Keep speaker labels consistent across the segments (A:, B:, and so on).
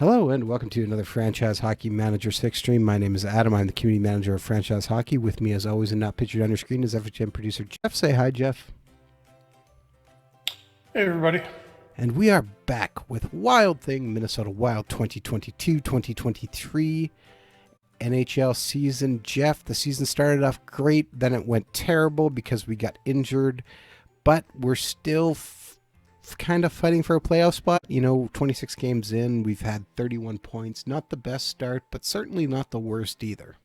A: Hello and welcome to another Franchise Hockey Manager 6 stream. My name is Adam. I'm the community manager of Franchise Hockey. With me as always and not pictured on your screen is FHM producer Jeff. Say hi, Jeff.
B: Hey, everybody.
A: And we are back with Wild Thing Minnesota Wild 2022-2023 NHL season. Jeff, the season started off great, then it went terrible because we got injured, but we're still kind of fighting for a playoff spot. 26 games in, we've had 31 points. Not the best start, but certainly not the worst either.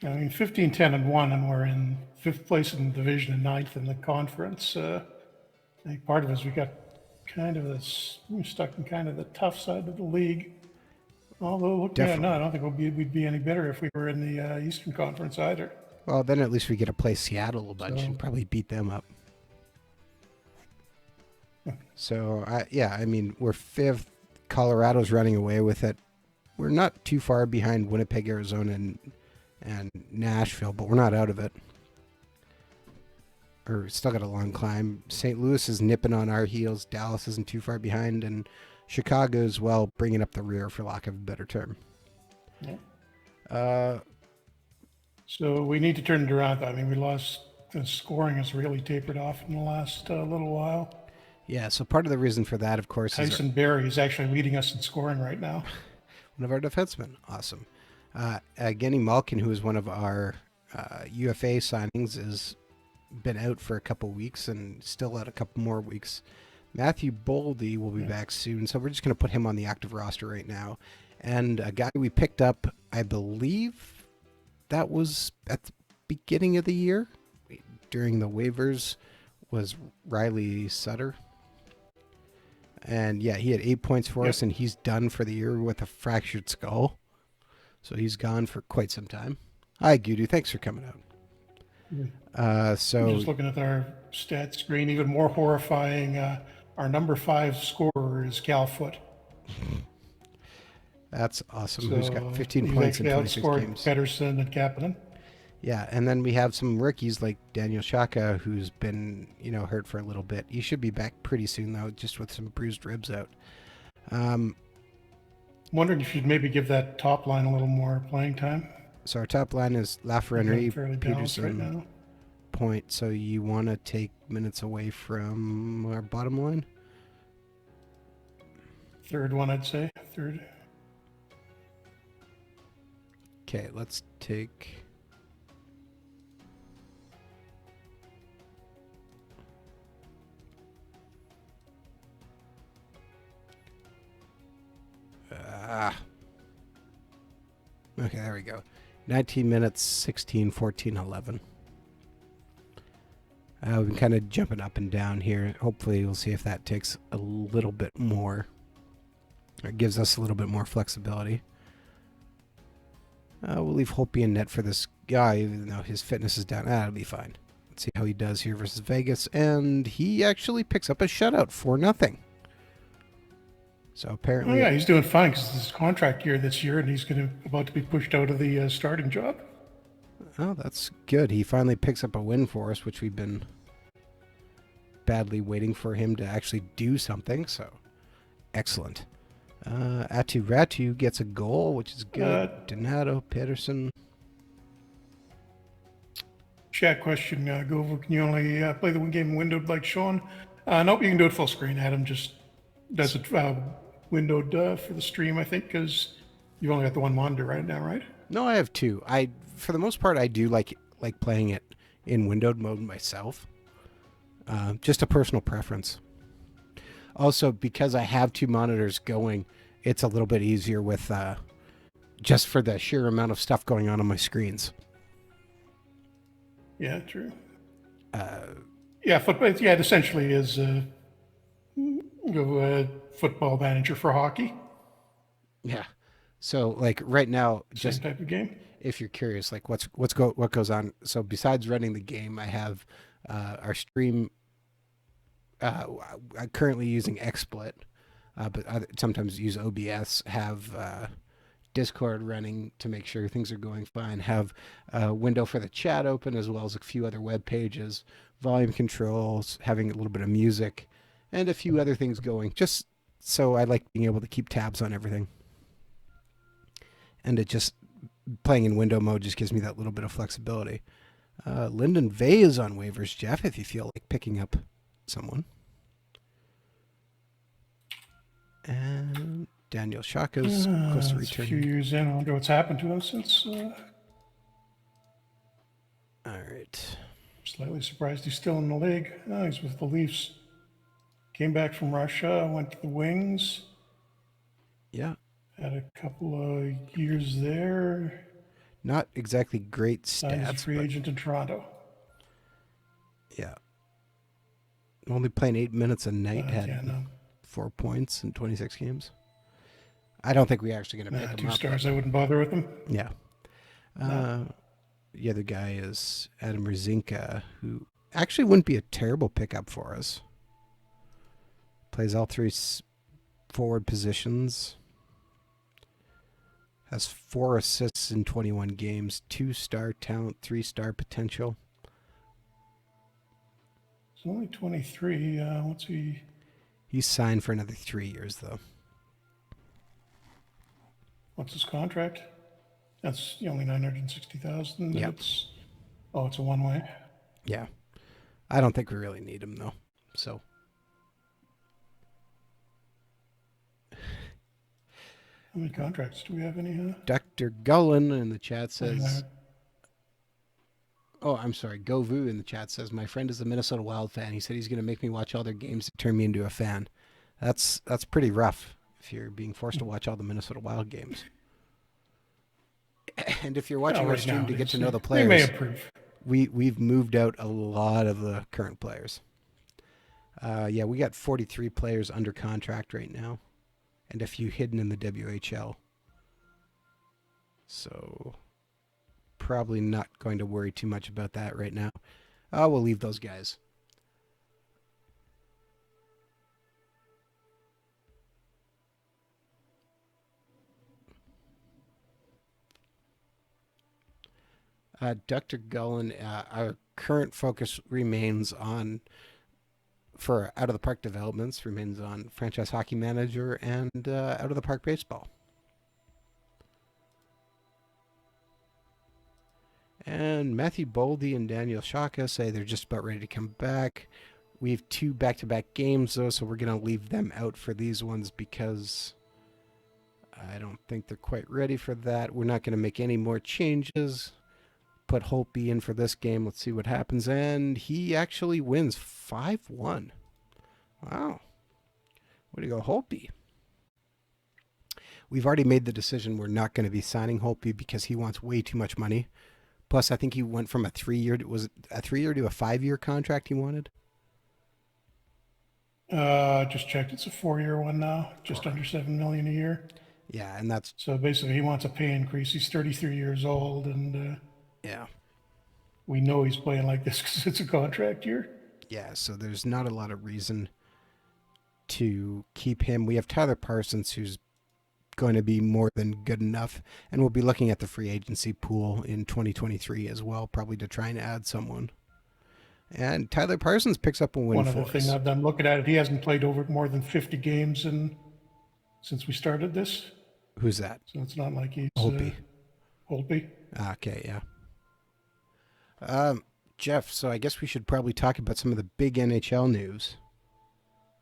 B: 15-10-1, and we're in 5th place in the division and 9th in the conference. I think part of it is we got we're stuck in kind of the tough side of the league. Although, looking at it now, I don't think we'd be any better if we were in the Eastern Conference either.
A: Well, then at least we get to play Seattle a bunch and probably beat them up. So, we're 5th. Colorado's running away with it. We're not too far behind Winnipeg, Arizona, and Nashville, but we're not out of it. Or still got a long climb. St. Louis is nipping on our heels. Dallas isn't too far behind, and Chicago as well, bringing up the rear, for lack of a better term.
B: Yeah. So we need to turn it around. We lost. The scoring has really tapered off in the last little while.
A: Yeah, so part of the reason for that, of course,
B: Tyson Barrie is actually leading us in scoring right now.
A: One of our defensemen. Awesome. Genny Malkin, who is one of our UFA signings, has been out for a couple weeks and still out a couple more weeks. Matthew Boldy will be back soon, so we're just going to put him on the active roster right now. And a guy we picked up, I believe that was at the beginning of the year, during the waivers, was Riley Sutter. And yeah, he had 8 points for us, and he's done for the year with a fractured skull. So he's gone for quite some time. Hi, Gudu. Thanks for coming out.
B: I'm just looking at our stats screen. Even more horrifying, our number 5 scorer is Cal Foote.
A: That's awesome. Who's got 15 points in 26 games.
B: Pedersen and Kapanen.
A: Yeah, and then we have some rookies like Daniel Shaka, who's been, hurt for a little bit. He should be back pretty soon, though, just with some bruised ribs out.
B: I'm wondering if you'd maybe give that top line a little more playing time.
A: So our top line is Lafreniere, Peterson,
B: right now.
A: Point. So you want to take minutes away from our bottom line?
B: Third one, I'd say. Third.
A: Okay, let's take... Okay, there we go. 19 minutes, 16, 14, 11. We've been kind of jumping up and down here. Hopefully we'll see if that takes a little bit more. Or gives us a little bit more flexibility. We'll leave Holtby in net for this guy, even though his fitness is down. That'll be fine. Let's see how he does here versus Vegas. And he actually picks up a shutout for nothing. So apparently...
B: Oh, yeah, he's doing fine because it's his contract year this year, and he's about to be pushed out of the starting job.
A: Oh, that's good. He finally picks up a win for us, which we've been badly waiting for him to actually do something. So, excellent. Atu Ratu gets a goal, which is good. Donato, Pedersen.
B: Chat question, Govo, can you only play the game windowed like Sean? Nope, you can do it full screen. Adam just does it windowed for the stream, I think, because you've only got the one monitor right now, right?
A: No, I have two. For the most part, I do like playing it in windowed mode myself. Just a personal preference. Also, because I have two monitors going, it's a little bit easier with just for the sheer amount of stuff going on my
B: Yeah, true. Football. Yeah, it essentially is a football manager for hockey.
A: Yeah. So like right now,
B: just same type of game.
A: If you're curious, like what goes on. So besides running the game, I have our stream. I'm currently using XSplit, but I sometimes use OBS. Have Discord running to make sure things are going fine. Have a window for the chat open, as well as a few other web pages. Volume controls, having a little bit of music, and a few other things going. Just So I like being able to keep tabs on everything. And it just, playing in window mode just gives me that little bit of flexibility. Lyndon Vay is on waivers, Jeff, if you feel like picking up someone. And Daniel Shaka's close to
B: It's a few
A: returning.
B: years in. I wonder what's happened to him since.
A: All right.
B: Slightly surprised he's still in the league. Oh, he's with the Leafs. Came back from Russia, went to the Wings.
A: Yeah.
B: Had a couple of years there.
A: Not exactly great
B: Signed as a
A: stats,
B: free
A: but
B: agent in Toronto.
A: yeah. Only playing 8 minutes a night, had
B: Yeah, no.
A: 4 points in 26 games. I don't think we're actually going to pick him
B: 2
A: up.
B: stars. I wouldn't bother with him.
A: Yeah. The other guy is Adam Rzinka, who actually wouldn't be a terrible pickup for us. Plays all three forward positions. Has 4 assists in 21 games. 2-star talent, 3-star potential.
B: He's only 23. What's he?
A: He's signed for another 3 years, though.
B: What's his contract? That's only 960,000.
A: Yep.
B: It's a one-way.
A: Yeah. I don't think we really need him, though. So.
B: How many contracts do we have anyhow?
A: Dr. Gullen in the chat says... Oh, I'm sorry. Govu in the chat says, my friend is a Minnesota Wild fan. He said he's going to make me watch all their games to turn me into a fan. That's pretty rough if you're being forced to watch all the Minnesota Wild games. And if you're watching our stream to get to know the players,
B: they may approve.
A: We've moved out a lot of the current players. Yeah, we got 43 players under contract right now, and a few hidden in the WHL. So probably not going to worry too much about that right now. We'll leave those guys. Dr. Gullen, our current focus remains on, for out of the park developments, remains on franchise hockey manager and out of the park baseball. And Matthew Boldy and Daniel Shaka say they're just about ready to come back. We have 2 back-to-back games, though, so we're going to leave them out for these ones because I don't think they're quite ready for that. We're not going to make any more changes. Put Holtby in for this game. Let's see what happens. And he actually wins 5-1. Wow. Way to go, Holtby. We've already made the decision we're not going to be signing Holtby because he wants way too much money. Plus, I think he went from a 3-year, was it a 3-year to a 5-year contract he wanted?
B: Just checked. It's a 4-year one now, just under $7 million a year.
A: Yeah, and that's...
B: So basically, he wants a pay increase. He's 33 years old, and
A: yeah,
B: we know he's playing like this because it's a contract year.
A: Yeah, so there's not a lot of reason to keep him. We have Tyler Parsons, who's going to be more than good enough, and we'll be looking at the free agency pool in 2023 as well, probably to try and add someone. And Tyler Parsons picks up a win
B: One
A: for
B: other
A: us.
B: thing I'm looking at it, he hasn't played over more than 50 games since we started this.
A: Who's that?
B: So it's not like he's
A: Holtby.
B: Holtby.
A: Okay, yeah. Jeff, so I guess we should probably talk about some of the big NHL news.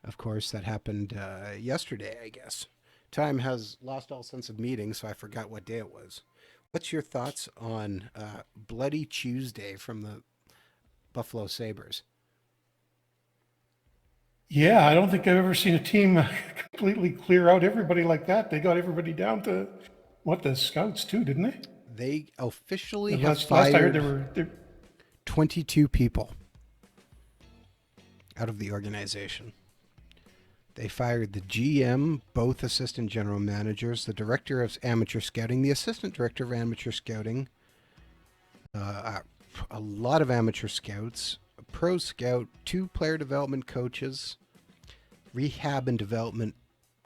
A: Of course, that happened yesterday, I guess. Time has lost all sense of meeting, so I forgot what day it was. What's your thoughts on Bloody Tuesday from the Buffalo Sabres?
B: Yeah, I don't think I've ever seen a team completely clear out everybody like that. They got everybody down to, the scouts too, didn't they?
A: They officially have
B: last I heard
A: fired 22 people out of the organization. They fired the GM, both assistant general managers, the director of amateur scouting, the assistant director of amateur scouting, a lot of amateur scouts, a pro scout, 2 player development coaches, rehab and development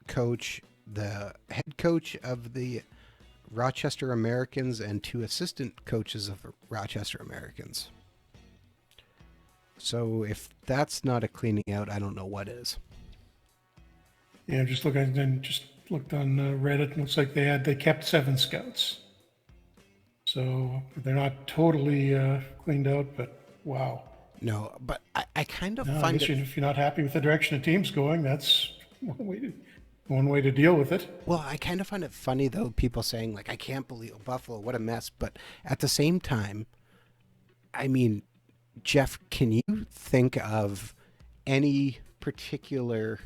A: coach, the head coach of the Rochester Americans, and 2 assistant coaches of the Rochester Americans. So if that's not a cleaning out, I don't know what is.
B: Yeah, just looked on Reddit, and it looks like they kept 7 scouts. So they're not totally cleaned out, but wow.
A: No, but I kind of
B: No, I
A: find
B: guess
A: it.
B: if you're not happy with the direction the team's going, that's one way to deal with it.
A: Well, I kind of find it funny though. People saying like, "I can't believe Buffalo, what a mess," but at the same time, I mean, Jeff, can you think of any particular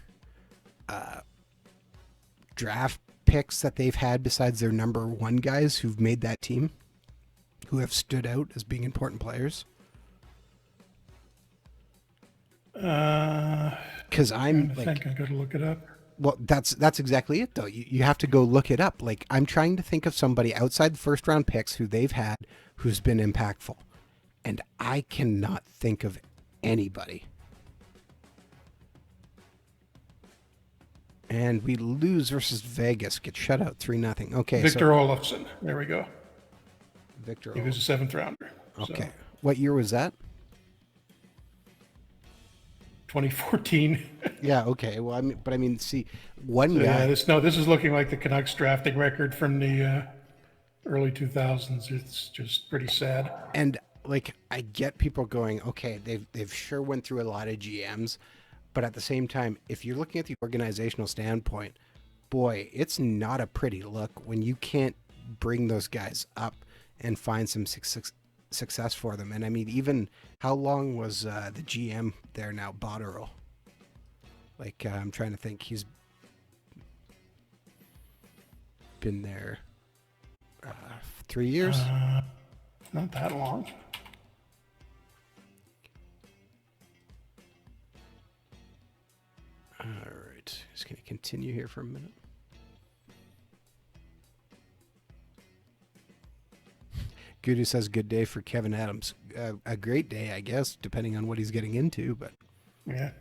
A: draft picks that they've had besides their number one guys who've made that team, who have stood out as being important players? Because
B: Trying
A: I'm
B: to
A: like,
B: think, I got to look it up.
A: well, that's exactly it though. You have to go look it up. Like I'm trying to think of somebody outside the first round picks who they've had who's been impactful, and I cannot think of anybody. And we lose versus Vegas. Get shut out 3-0. Okay,
B: Victor
A: so
B: Olofsson. There we go.
A: Victor.
B: He was a 7th rounder.
A: Okay,
B: So
A: what year was that?
B: 2014.
A: Yeah. Okay. Well, I mean, see, one
B: So
A: guy.
B: yeah, this is looking like the Canucks drafting record from the early 2000s. It's just pretty sad.
A: And like I get people going, okay, they've sure went through a lot of GMs, but at the same time, if you're looking at the organizational standpoint, boy, it's not a pretty look when you can't bring those guys up and find some success for them. And I mean, even how long was the GM there now, Botterill? Like I'm trying to think, he's been there 3 years.
B: Not that long.
A: All right, just gonna continue here for a minute. Goody says, "Good day for Kevin Adams. A great day, I guess, depending on what he's getting into.
B: Yeah.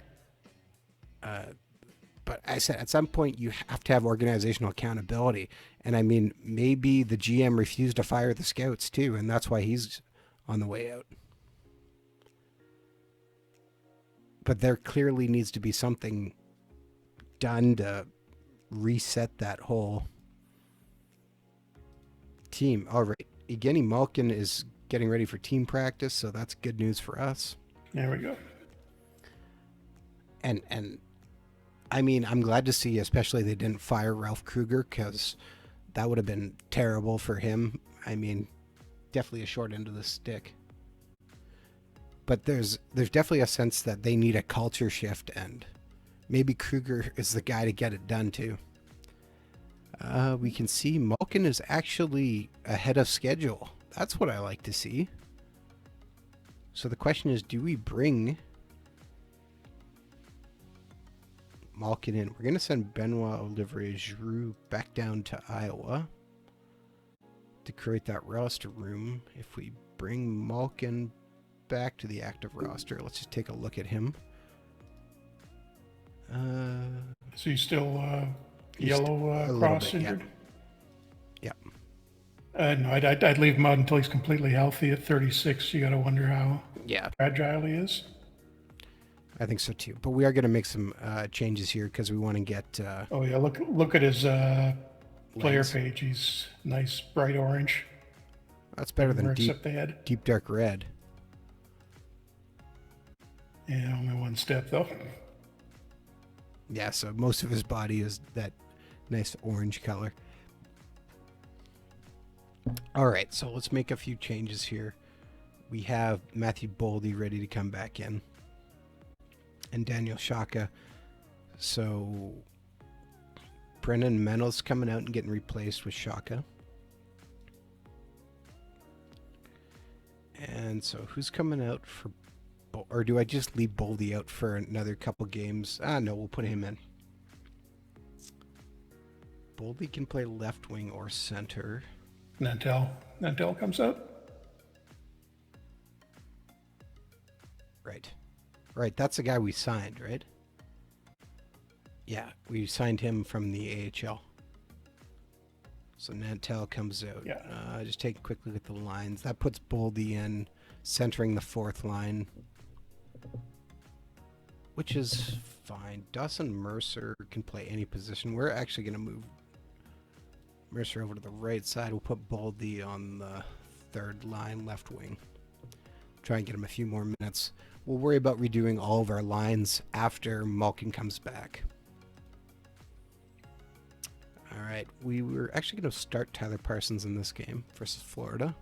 A: But I said at some point you have to have organizational accountability, and I mean maybe the GM refused to fire the scouts too, and that's why he's on the way out. But there clearly needs to be something done to reset that whole team. All right, Evgeny Malkin is getting ready for team practice, so that's good news for us.
B: There we go.
A: And I mean, I'm glad to see, especially they didn't fire Ralph Kruger, because that would have been terrible for him. I mean, definitely a short end of the stick. But there's definitely a sense that they need a culture shift, and maybe Kruger is the guy to get it done too. We can see Malkin is actually ahead of schedule. That's what I like to see. So the question is, do we bring Malkin in? We're going to send Benoit Olivier-Giroux back down to Iowa to create that roster room. If we bring Malkin back to the active roster, let's just take a look at him.
B: So he's still yellow cross injured?
A: Yeah.
B: No, I'd leave him out until he's completely healthy at 36. You got to wonder how fragile he is.
A: I think so too. But we are going to make some changes here because we want to get.
B: Oh yeah, look at his player page. He's nice bright orange.
A: That's better than deep dark red.
B: Yeah, only one step though.
A: Yeah, so most of his body is that nice orange color. All right, so let's make a few changes here. We have Matthew Boldy ready to come back in, and Daniel Shaka. So Brennan Mendel's coming out and getting replaced with Shaka. And so who's coming out for, or do I just leave Boldy out for another couple games? No, we'll put him in. Boldy can play left wing or center.
B: Nantel comes out.
A: Right, that's the guy we signed, right? Yeah, we signed him from the AHL. So Nantel comes out.
B: Yeah.
A: Just take a quick look at the lines. That puts Boldy in, centering the fourth line which is fine. Dawson Mercer can play any position. We're actually going to move Mercer over to the right side. We'll put Baldy on the third line, left wing. Try and get him a few more minutes. We'll worry about redoing all of our lines after Malkin comes back. All right, we were actually going to start Tyler Parsons in this game versus Florida.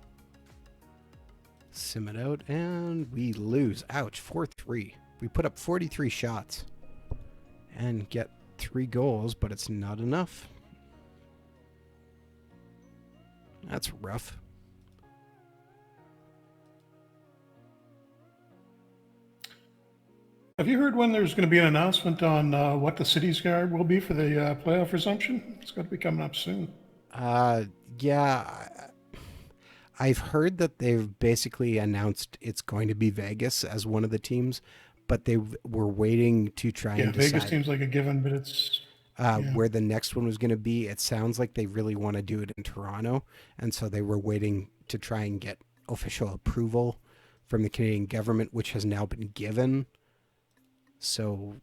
A: Sim it out, and we lose. Ouch, 4-3. We put up 43 shots and get 3 goals, but it's not enough. That's rough.
B: Have you heard when there's going to be an announcement on what the city's guard will be for the playoff resumption? It's got to be coming up soon.
A: Yeah. I've heard that they've basically announced it's going to be Vegas as one of the teams, but they were waiting to try and decide.
B: Vegas seems like a given, but it's
A: where the next one was going to be. It sounds like they really want to do it in Toronto, and so they were waiting to try and get official approval from the Canadian government, which has now been given. So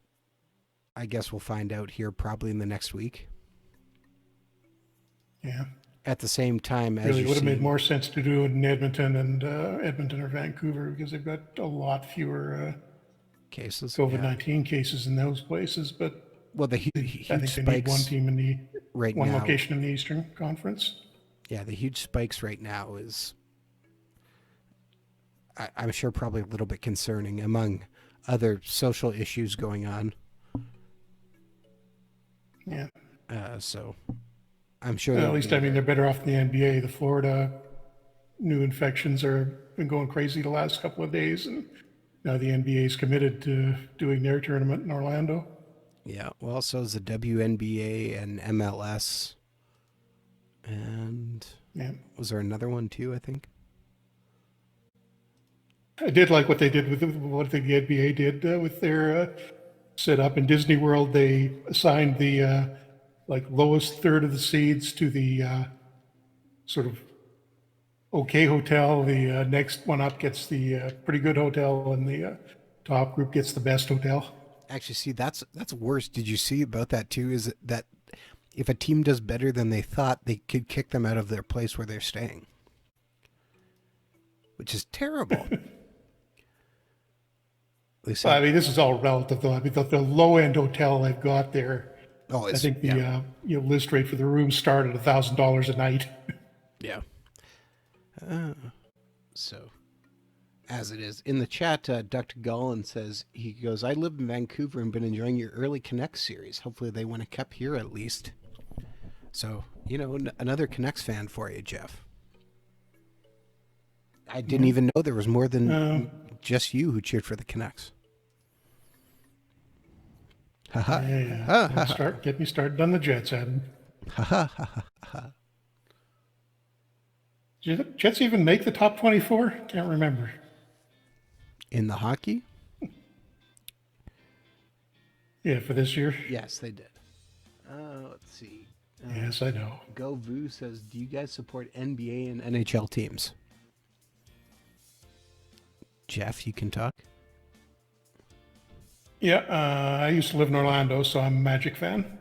A: I guess we'll find out here probably in the next week.
B: Yeah.
A: At the same time, as
B: really would have made more sense to do it in Edmonton or Vancouver, because they've got a lot fewer
A: cases,
B: COVID-19 cases in those places. But
A: the huge
B: I think
A: spikes
B: they need one team in the one
A: now,
B: location in the Eastern Conference.
A: Yeah, the huge spikes right now is, I'm sure, probably a little bit concerning among other social issues going on.
B: Yeah.
A: So I'm sure.
B: At least, I mean, they're better off than the NBA. The Florida new infections have been going crazy the last couple of days, and now the NBA is committed to doing their tournament in Orlando.
A: Yeah, well, so is the WNBA and MLS. And was there another one too, I think?
B: I did like what they did with what the NBA did with their setup in Disney World. They assigned the lowest third of the seeds to the sort of okay hotel. The next one up gets the pretty good hotel, and the top group gets the best hotel.
A: Actually, see, that's worse. Did you see about that too? Is it that if a team does better than they thought, they could kick them out of their place where they're staying, which is terrible.
B: I mean, this is all relative, though. I mean, the low-end hotel they've got there, I think the list rate for the room started at $1,000 a night.
A: Yeah. So, as it is. In the chat, Dr. Gullen says, he goes, I live in Vancouver and been enjoying your early Canucks series. Hopefully they win a cup here at least. So, another Canucks fan for you, Jeff. I didn't even know there was more than just you who cheered for the Canucks.
B: Get me started on the Jets, Adam. Did the Jets even make the top 24? Can't remember.
A: In the hockey?
B: Yeah, for this year?
A: Yes, they did. Let's see.
B: Yes, I know.
A: Go Vu says, do you guys support NBA and NHL teams? Jeff, you can talk.
B: Yeah, I used to live in Orlando, so I'm a Magic fan.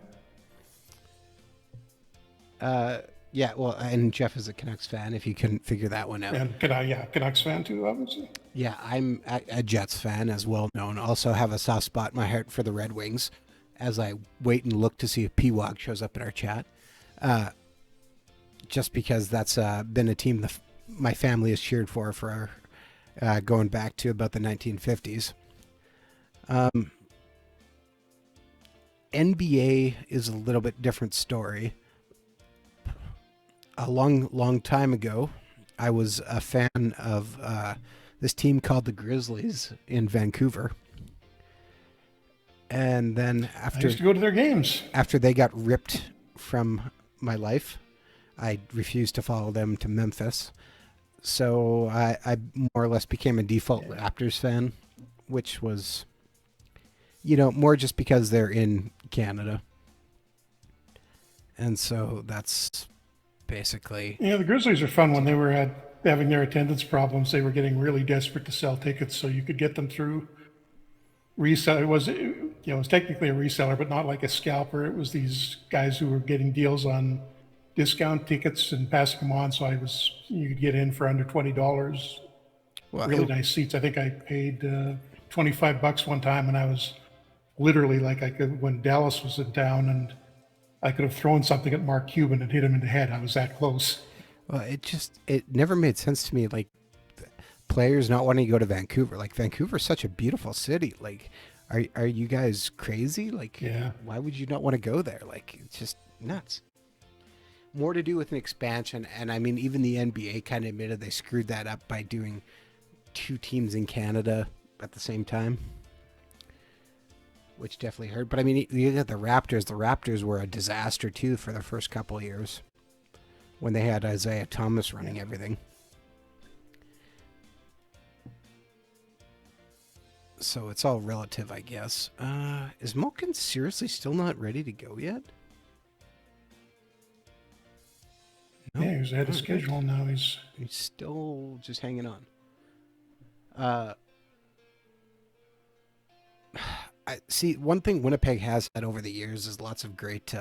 A: Yeah, well, and Jeff is a Canucks fan, if you couldn't figure that one out.
B: And Canucks fan too, obviously.
A: Yeah, I'm a Jets fan, as well known. Also have a soft spot in my heart for the Red Wings, as I wait and look to see if P-Wog shows up in our chat. Just because that's been a team my family has cheered for going back to about the 1950s. NBA is a little bit different story. A long time ago, I was a fan of this team called the Grizzlies in Vancouver. And then
B: I used to go to their games.
A: After they got ripped from my life, I refused to follow them to Memphis. So I more or less became a default Raptors fan, which was, more just because they're in Canada. And so that's basically...
B: Yeah, the Grizzlies are fun. When they were having their attendance problems, they were getting really desperate to sell tickets so you could get them through. reseller. It was technically a reseller, but not like a scalper. It was these guys who were getting deals on discount tickets and passing them on. So you could get in for under $20.
A: Well,
B: Really nice seats. I think I paid $25 one time, and I was literally like I could when Dallas was in town, and I could have thrown something at Mark Cuban and hit him in the head. I was that close.
A: it never made sense to me. Like players not wanting to go to Vancouver. Like Vancouver's such a beautiful city. Like, are you guys crazy? Like,
B: Yeah.
A: why would you not want to go there? Like, it's just nuts. More to do with an expansion, and I mean, even the NBA kind of admitted they screwed that up by doing two teams in Canada at the same time, which definitely hurt. But I mean, you got the Raptors. The Raptors were a disaster too for the first couple of years when they had Isaiah Thomas running everything. So it's all relative, I guess. Is Malkin seriously still not ready to go yet?
B: No. Yeah, he's ahead of schedule now.
A: He's still just hanging on. I see. One thing Winnipeg has had over the years is lots of great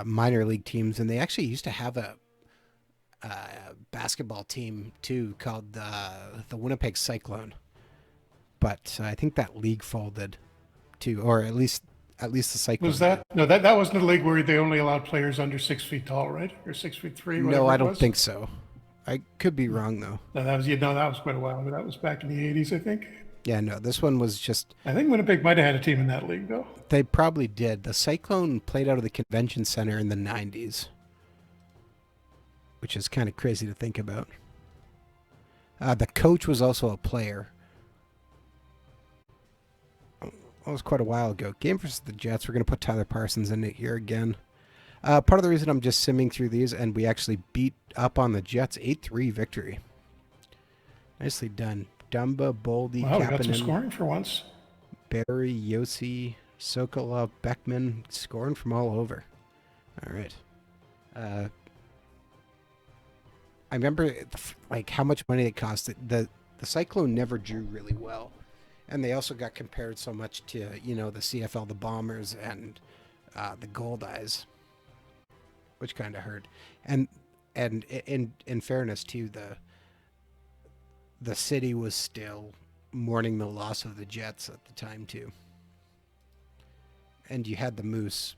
A: minor league teams, and they actually used to have a basketball team too called the Winnipeg Cyclone. But I think that league folded too, or at least the Cyclone.
B: Was that no? That wasn't a league where they only allowed players under 6 feet tall, right? Or 6'3".
A: No, I don't think so. I could be wrong though.
B: No, that was quite a while ago. That was back in the 80s, I think.
A: Yeah, no, this one was just.
B: I think Winnipeg might have had a team in that league though.
A: They probably did. The Cyclone played out of the convention center in the 90s, which is kind of crazy to think about. The coach was also a player. That was quite a while ago. Game versus the Jets. We're going to put Tyler Parsons in it here again. Part of the reason I'm just simming through these, and we actually beat up on the Jets 8-3 victory. Nicely done. Dumba, Boldy,
B: Wow, we
A: Kapanen,
B: got some scoring for once.
A: Barry, Yossi, Sokolov, Beckman, scoring from all over. All right. I remember like how much money it cost. The Cyclone never drew really well. And they also got compared so much to, the CFL, the Bombers, and the Gold Eyes, which kind of hurt. And in fairness, too, the city was still mourning the loss of the Jets at the time, too. And you had the Moose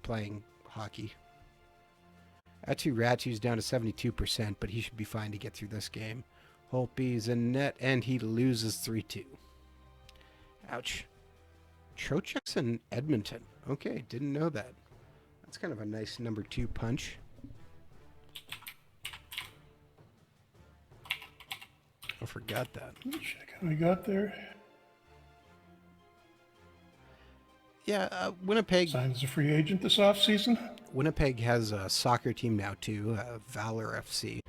A: playing hockey. Ratu's down to 72%, but he should be fine to get through this game. Holtby's in net, and he loses 3-2. Ouch. Trocheck's in Edmonton. Okay, didn't know that. That's kind of a nice number 2 punch. I forgot that.
B: Check how we got there.
A: Yeah, Winnipeg.
B: Signed as a free agent this offseason.
A: Winnipeg has a soccer team now, too, Valor FC,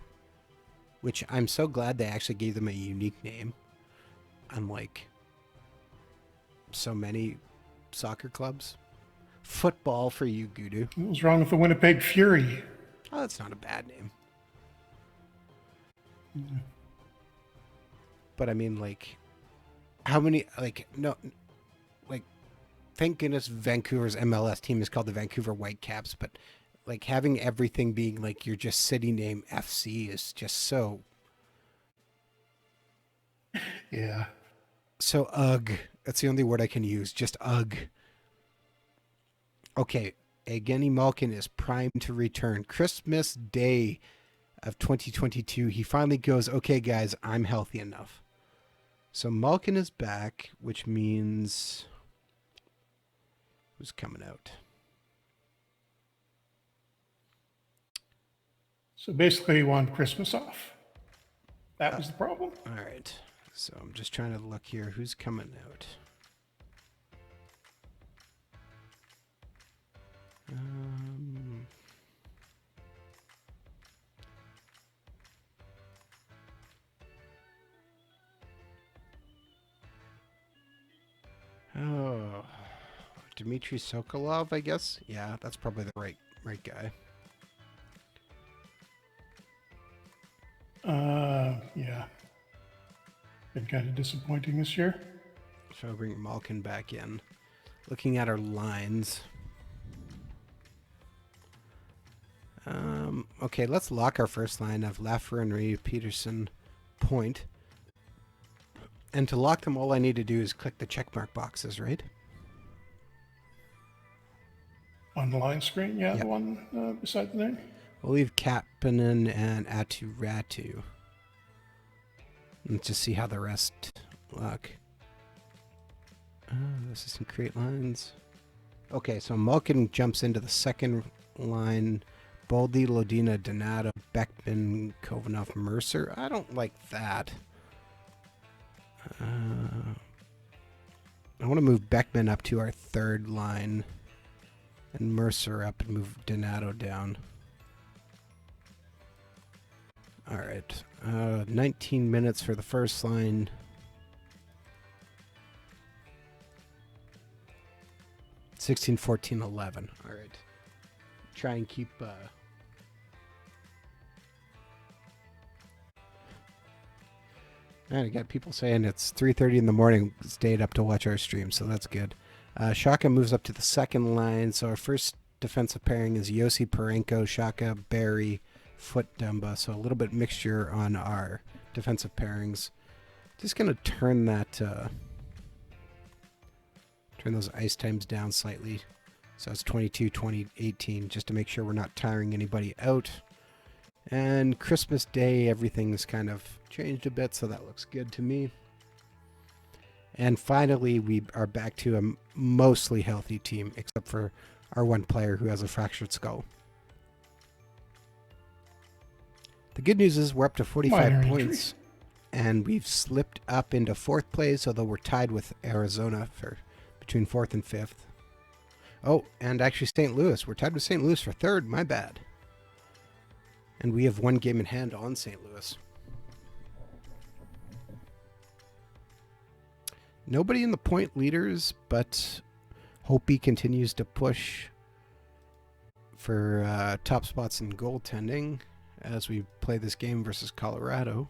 A: which I'm so glad they actually gave them a unique name. Unlike so many soccer clubs. Football for you, Gudu.
B: What was wrong with the Winnipeg Fury?
A: Oh, that's not a bad name. Mm-hmm. But I mean, like, how many, like, no, like, thank goodness Vancouver's MLS team is called the Vancouver Whitecaps, but, like, having everything being, like, your just city name FC is just so.
B: Yeah.
A: So, ugh. That's the only word I can use. Just ugh. Okay. Evgeny Malkin is primed to return. Christmas Day of 2022. He finally goes, okay, guys, I'm healthy enough. So Malkin is back, which means... Who's coming out?
B: So basically, he wanted Christmas off. That was the problem.
A: All right. So I'm just trying to look here. Who's coming out? Oh, Dmitry Sokolov, I guess. Yeah, that's probably the right guy.
B: Yeah. Been kind of disappointing this year.
A: So I'll bring Malkin back in. Looking at our lines. Okay, let's lock our first line of Lafreniere, Peterson, Point. And to lock them, all I need to do is click the checkmark boxes, right?
B: On the line screen, yeah,
A: Yep.
B: the one beside the name.
A: We'll leave Kapanen and Atu Ratu. Let's just see how the rest look. This is some create lines. Okay, so Malkin jumps into the second line. Boldy, Lodina, Donato, Beckman, Kovanov, Mercer. I don't like that. I want to move Beckman up to our third line. And Mercer up and move Donato down. Alright. 19 minutes for the first line. $16, $14, $11. Alright. Try and keep... And I got people saying it's 3:30 in the morning, stayed up to watch our stream, so that's good. Shaka moves up to the second line, so our first defensive pairing is Yossi Parenko, Shaka, Barry, Foot, Dumba, so a little bit mixture on our defensive pairings. Just going to turn that, turn those ice times down slightly, so it's 22, 20, 18, just to make sure we're not tiring anybody out. And Christmas Day, everything's kind of changed a bit, so that looks good to me. And finally, we are back to a mostly healthy team, except for our one player who has a fractured skull. The good news is we're up to 45 points, and we've slipped up into fourth place, although we're tied with Arizona for between fourth and fifth. Oh, and actually St. Louis. We're tied with St. Louis for third. My bad. And we have one game in hand on St. Louis. Nobody in the point leaders, but Hopi continues to push for top spots in goaltending as we play this game versus Colorado.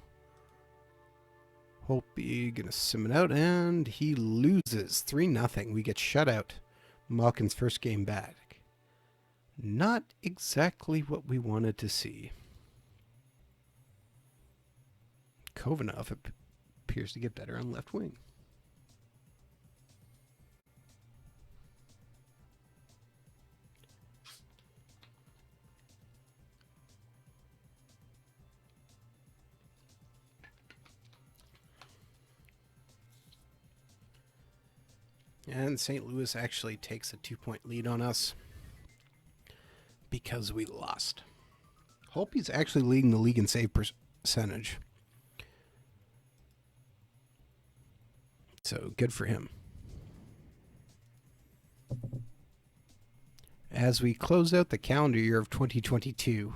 A: Hopi going to sim it out, and he loses 3-0. We get shut out. Malkin's first game back. Not exactly what we wanted to see. Kovanov appears to get better on left wing. And St. Louis actually takes a 2-point lead on us because we lost. Hopi's actually leading the league in save percentage. So good for him. As we close out the calendar year of 2022,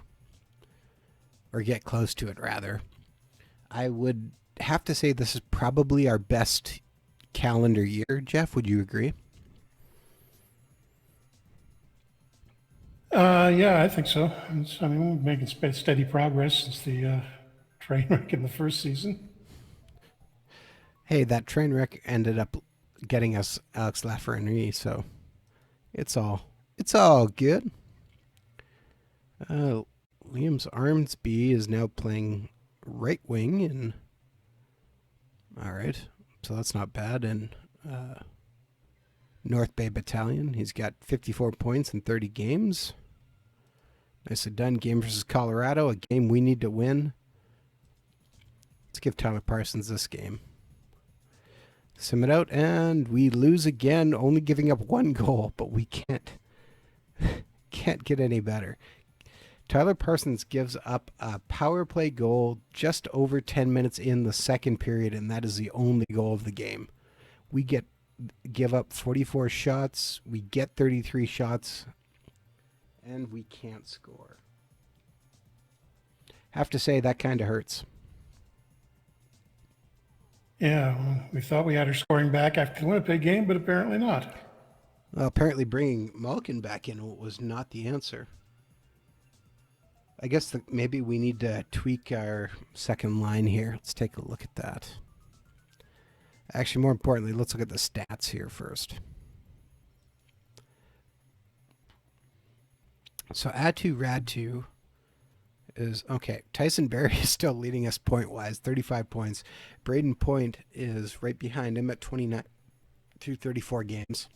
A: or get close to it rather, I would have to say this is probably our best calendar year. Jeff, would you agree?
B: Yeah, I think so. I mean, we're making steady progress since the train wreck in the first season.
A: Hey, that train wreck ended up getting us Alex Lafreniere, so it's all good. Liam's Armsby is now playing right wing, and all right, so that's not bad. And North Bay Battalion, he's got 54 points in 30 games. Nicely done. Game versus Colorado, a game we need to win. Let's give Tyler Parsons this game. Sim it out, and we lose again, only giving up one goal, but we can't get any better. Tyler Parsons gives up a power play goal just over 10 minutes in the second period, and that is the only goal of the game. We give up 44 shots, we get 33 shots, and we can't score. Have to say, that kind of hurts.
B: Yeah, well, we thought we had her scoring back after the Winnipeg game, but apparently not.
A: Well, apparently bringing Malkin back in was not the answer. I guess maybe we need to tweak our second line here. Let's take a look at that. Actually, more importantly, let's look at the stats here first. So Atu Ratu is okay. Tyson Berry is still leading us point wise, 35 points. Braden Point is right behind him at 29 through 34 games.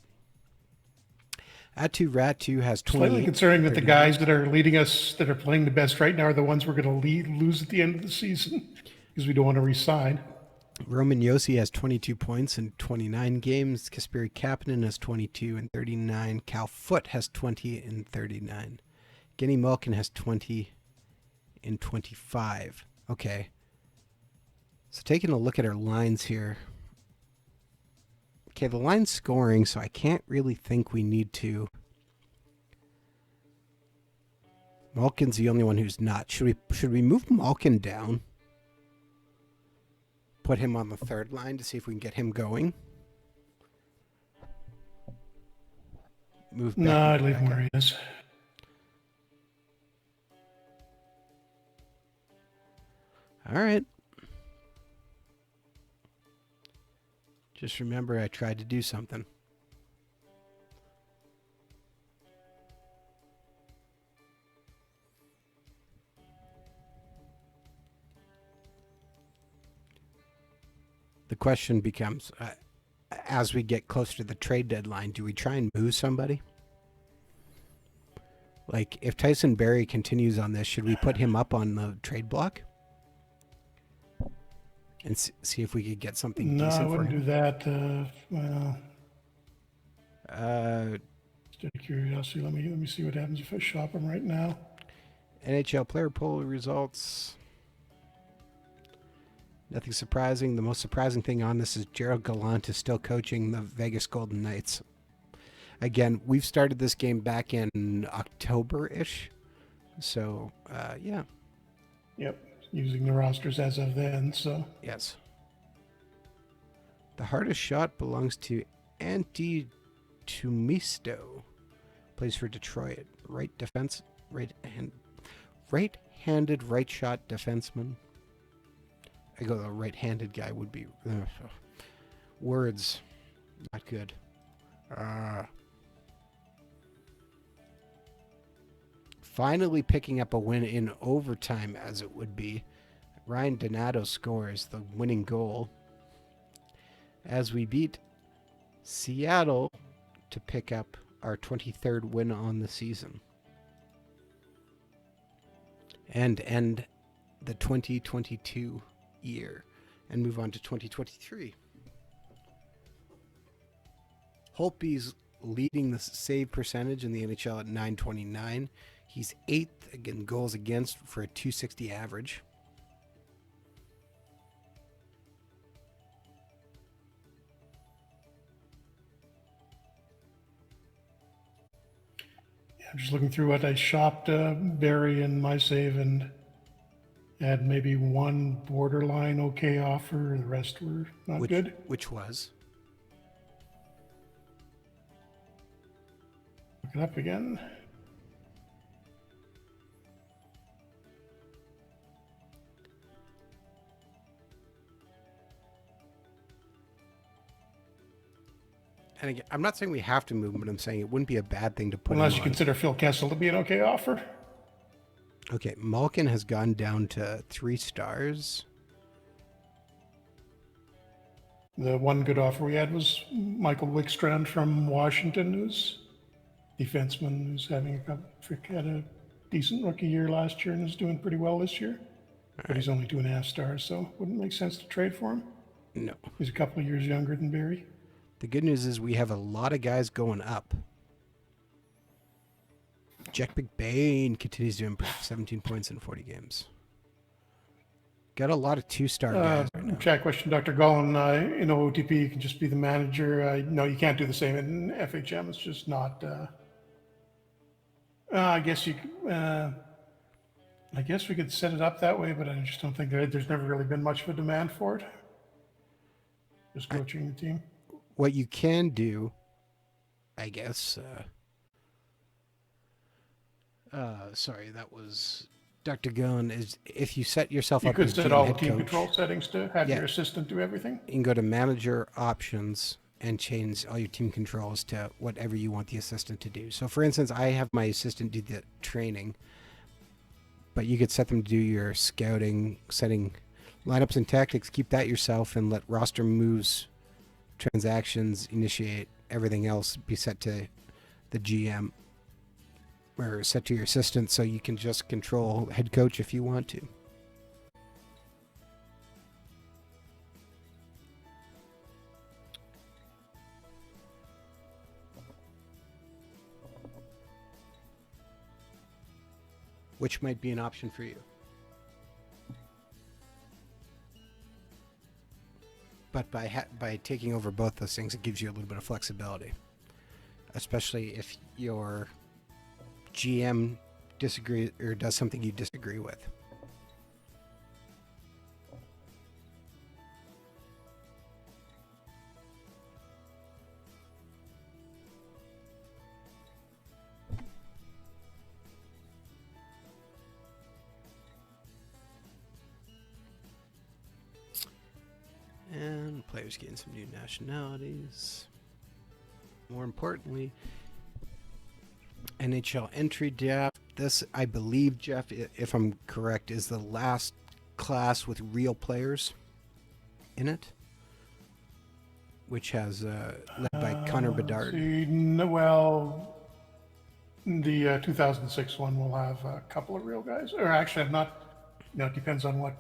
A: Atu Ratu has 28.
B: Slightly concerning that the
A: 39.
B: guys that are leading us, that are playing the best right now, are the ones we're going to lose at the end of the season because we don't want to resign.
A: Roman Yossi has 22 points in 29 games. Kasperi Kapanen has 22 in 39. Cal Foot has 20 in 39. Genny Malkin has 20 in 25. Okay. So taking a look at our lines here. Okay, the line's scoring, so I can't really think we need to. Malkin's the only one who's not. Should we move Malkin down? Put him on the third line to see if we can get him going. Move back.
B: No, I'd leave him where he is.
A: All right. Just remember I tried to do something. The question becomes, as we get closer to the trade deadline, do we try and move somebody? Like, if Tyson Berry continues on this, should we put him up on the trade block? And see if we could get something
B: No, I
A: decent for
B: wouldn't
A: him?
B: do that. Well,
A: Uh,
B: just out of curiosity, let me see what happens if I shop him right now.
A: NHL player poll results. Nothing surprising. The most surprising thing on this is Gerald Gallant is still coaching the Vegas Golden Knights. Again, we've started this game back in October-ish. So, yeah.
B: Yep, using the rosters as of then, so.
A: Yes. The hardest shot belongs to Antti Tumisto. Plays for Detroit. Right-handed right shot defenseman. I go the right-handed guy would be words not good. Finally picking up a win in overtime, as it would be. Ryan Donato scores the winning goal as we beat Seattle to pick up our 23rd win on the season and end the 2022 year and move on to 2023. Holtby's leading the save percentage in the NHL at .929. He's 8th again goals against for a .260 average.
B: Yeah, I'm just looking through what I shopped Barry and my save, and had maybe one borderline okay offer. The rest were not good.
A: Which was?
B: Look it up again.
A: And again, I'm not saying we have to move him, but I'm saying it wouldn't be a bad thing to put
B: Unless
A: him
B: you
A: on.
B: consider Phil Kessel to be an okay offer.
A: Okay, Malkin has gone down to 3 stars.
B: The one good offer we had was Michael Wickstrand from Washington, who's defenseman, who's had a decent rookie year last year and is doing pretty well this year. But he's only 2.5 stars, so wouldn't make sense to trade for him.
A: No.
B: He's a couple of years younger than Barry.
A: The good news is we have a lot of guys going up. Jack McBain continues to improve, 17 points in 40 games. Got a lot of 2-star guys right now.
B: Chat question, Dr. Gollin, in OTP, you can just be the manager. No, you can't do the same in FHM. It's just not. I guess we could set it up that way, but I just don't think there's never really been much of a demand for it. Just coaching the team.
A: What you can do, I guess. Sorry, that was Dr. Gillen, is if you set yourself
B: You
A: up
B: could
A: as
B: set
A: GM
B: all the
A: head
B: team
A: coach,
B: control settings to have
A: yeah,
B: your assistant do everything.
A: you can go to manager options and change all your team controls to whatever you want the assistant to do. So for instance, I have my assistant do the training, but you could set them to do your scouting, setting lineups and tactics, keep that yourself, and let roster moves, transactions, initiate, everything else be set to the GM or set to your assistant, so you can just control head coach if you want to. Which might be an option for you. But by taking over both those things, it gives you a little bit of flexibility, especially if your GM disagrees or does something you disagree with. And players gain some new nationalities. More importantly, NHL entry draft. This, I believe, Jeff, if I'm correct, is the last class with real players in it, which has led by Connor Bedard.
B: Well, the 2006 one will have a couple of real guys, or actually, I'm not. It depends on what.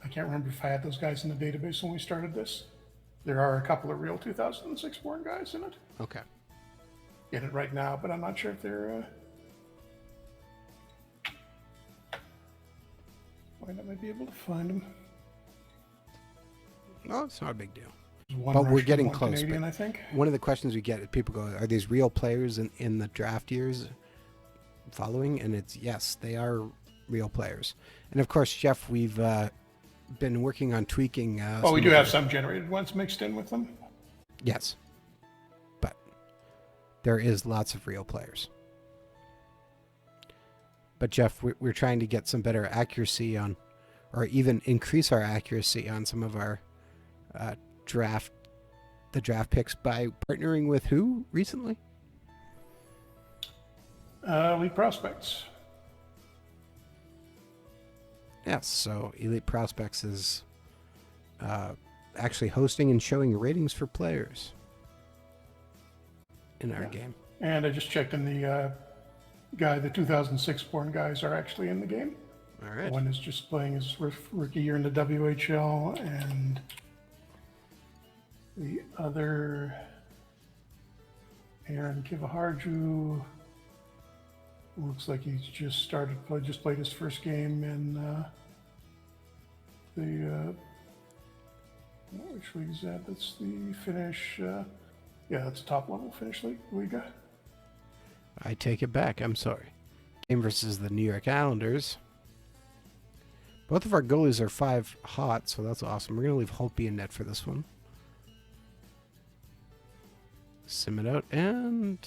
B: I can't remember if I had those guys in the database when we started this. There are a couple of real 2006 born guys in it.
A: Okay.
B: In it right now, but I'm not sure if they're. I might be able to find them.
A: No, it's not a big deal.
B: One
A: But we're
B: Russian,
A: getting
B: one
A: close.
B: Canadian,
A: But
B: I think.
A: one of the questions we get, people go, are these real players in the draft years following? And it's yes, they are real players. And of course, Jeff, we've been working on tweaking.
B: Oh, we do have some generated ones mixed in with them.
A: Yes. But there is lots of real players. But Jeff, we're trying to get some better accuracy on, or even increase our accuracy on some of our draft picks by partnering with who recently?
B: Elite Prospects.
A: Yes, so Elite Prospects is actually hosting and showing ratings for players in our game.
B: And I just checked in the the 2006 born guys are actually in the game.
A: All right.
B: One is just playing his rookie year in the WHL, and the other, Aaron Kivaharju, looks like he's just played his first game in which league is that? That's the Finnish, that's top level Finnish league.
A: I take it back. I'm sorry. Game versus the New York Islanders. Both of our goalies are 5 hot, so that's awesome. We're going to leave Holtby in net for this one. Sim it out, and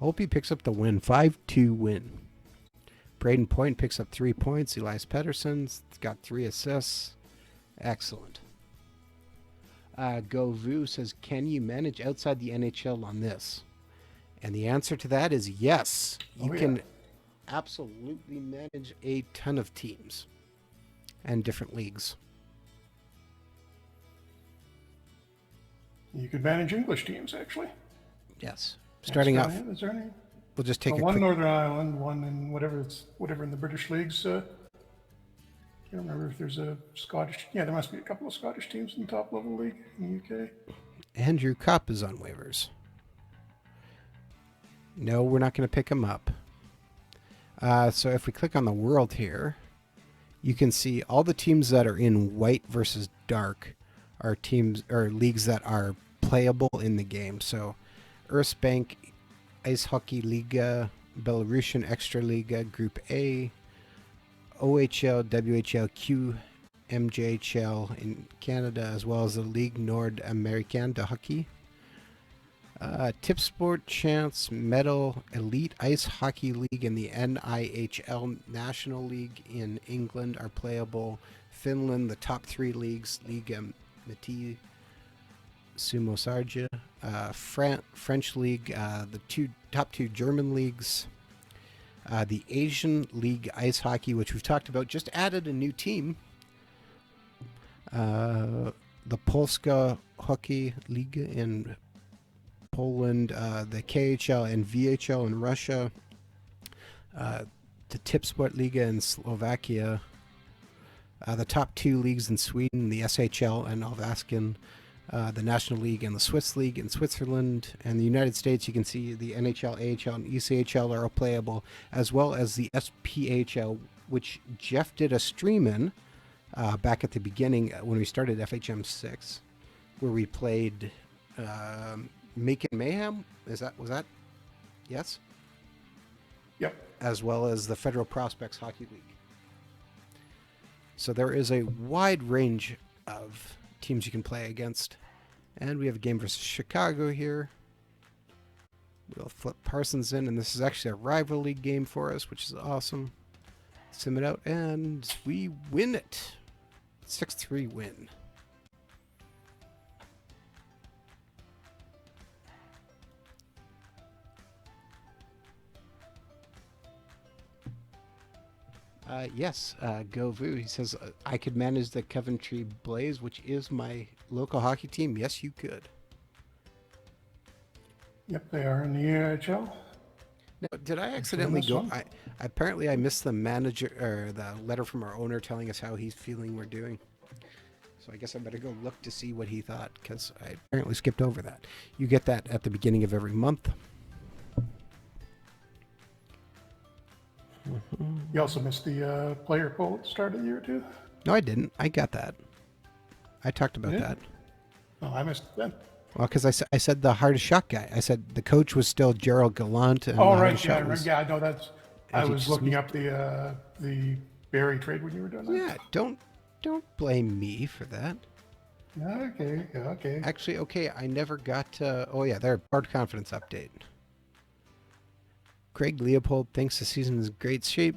A: Holtby picks up the win. 5-2 win. Braden Point picks up 3 points. Elias Pettersson's got 3 assists. Excellent. Go Vu says, can you manage outside the NHL on this? And the answer to that is yes. You can absolutely manage a ton of teams and different leagues.
B: You could manage English teams, actually.
A: Yes. Starting off,
B: Is there any?
A: we'll just take
B: one Northern Ireland, one in whatever in the British leagues. Can't remember if there's a Scottish. Yeah, there must be a couple of Scottish teams in the top level league in the UK.
A: Andrew Kopp is on waivers. No, we're not going to pick him up. So if we click on the world here, you can see all the teams that are in white versus dark are teams or leagues that are playable in the game. So Erstbank, Ice Hockey Liga, Belarusian Extraliga, Group A, OHL, WHL, QMJHL in Canada, as well as the Ligue Nord Américaine de Hockey. Tip Sport Chance Medal Elite Ice Hockey League and the NIHL National League in England are playable. Finland, the top 3 leagues, Liga Meti, Sumo Sarja. French League, the top two German leagues. The Asian League Ice Hockey, which we've talked about, just added a new team. The Polska Hockey League in Poland, the KHL and VHL in Russia, the Tipsport Liga in Slovakia, the top 2 leagues in Sweden, the SHL and Allsvenskan, the National League and the Swiss League in Switzerland, and the United States. You can see the NHL, AHL, and ECHL are all playable, as well as the SPHL, which Jeff did a stream in back at the beginning when we started FHM 6, where we played Macon Mayhem. Was that? Yes?
B: Yep.
A: As well as the Federal Prospects Hockey League. So there is a wide range of teams you can play against. And we have a game versus Chicago here. We'll flip Parsons in, and this is actually a rival league game for us, which is awesome. Sim it out, and we win it. 6-3 win. Yes, Go Vu. He says, I could manage the Coventry Blaze, which is my local hockey team. Yes, you could.
B: Yep, they are in the AHL.
A: Now, did I accidentally go? Apparently I missed the manager or the letter from our owner telling us how he's feeling we're doing. So I guess I better go look to see what he thought, because I apparently skipped over that. You get that at the beginning of every month.
B: You also missed the player poll at the start of the year, too?
A: No, I didn't. I got that. I talked about that.
B: Oh, I missed that.
A: Well, because I said the hardest shot guy. I said the coach was still Gerald Gallant. And
B: oh, right. Yeah, I know that's... I was looking
A: me.
B: up the Barry trade when you were doing that.
A: Yeah, don't blame me for that.
B: Okay.
A: Actually, okay, I never got to... Oh, yeah, there, board confidence update. Craig Leopold thinks the season is in great shape,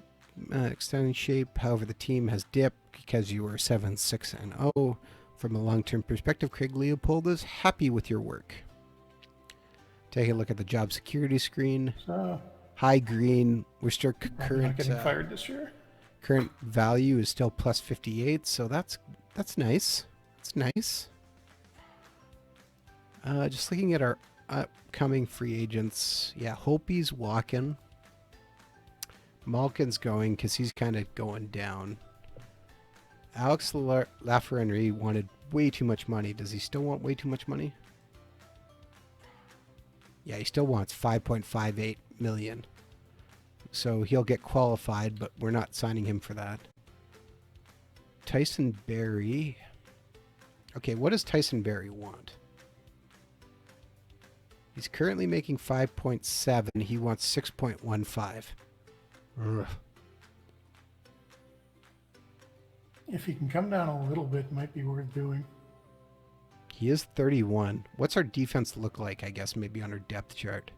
A: extending shape. However, the team has dipped because you were 7-6-0. From a long-term perspective, Craig Leopold is happy with your work. Take a look at the job security screen.
B: So,
A: high green. We're still
B: not getting fired this year.
A: Current value is still plus 58, so that's nice. That's nice. Just looking at our upcoming free agents. Yeah, Hopi's walking. Malkin's going because he's kind of going down. Alex Lafreniere wanted way too much money. Does he still want way too much money? Yeah, he still wants 5.58 million. So he'll get qualified, but we're not signing him for that. Tyson Berry. Okay, what does Tyson Berry want? He's currently making 5.7. He wants 6.15. Ugh.
B: If he can come down a little bit, it might be worth doing.
A: He is 31. What's our defense look like, I guess, maybe on our depth chart?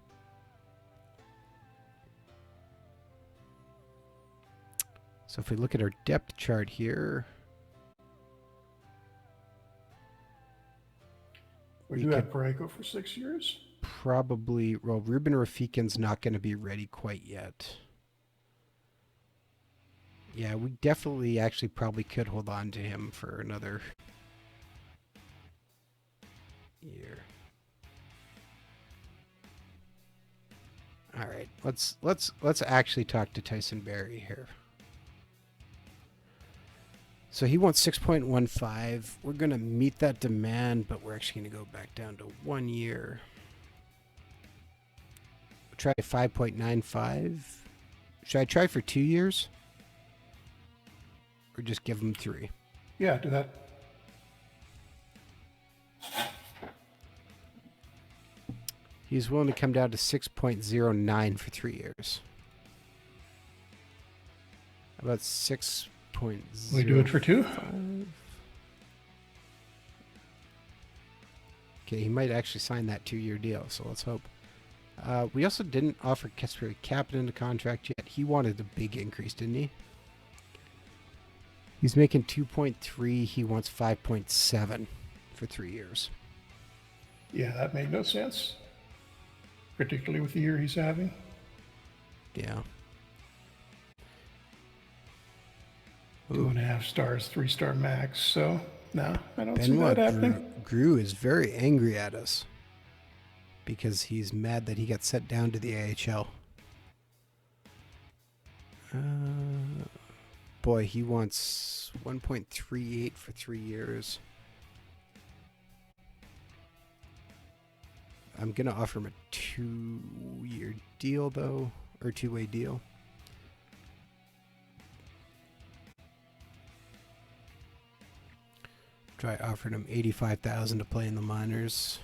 A: So if we look at our depth chart here...
B: We do have Parayko for 6 years.
A: Probably... Well, Ruben Rafikin's not going to be ready quite yet. Yeah, we definitely actually probably could hold on to him for another year. All right, let's actually talk to Tyson Berry here. So he wants 6.15. We're going to meet that demand, but we're actually going to go back down to 1 year. We'll try 5.95. Should I try for 2 years? Or just give him 3?
B: Yeah, do that.
A: He's willing to come down to 6.09 for 3 years. How about 6.0?
B: We do it for 2?
A: Okay, he might actually sign that 2-year deal, so let's hope. We also didn't offer Kasperi Kapanen a contract yet. He wanted a big increase, didn't he? He's making 2.3. He wants 5.7 for 3 years.
B: Yeah, that made no sense, particularly with the year he's having.
A: Yeah.
B: 2.5 stars, 3-star max. So no, I don't see
A: Benoit
B: that happening.
A: Grew is very angry at us because he's mad that he got sent down to the AHL. Boy, he wants 1.38 for 3 years. I'm going to offer him a 2-year deal, though, or 2-way deal. Try offering him $85,000 to play in the minors.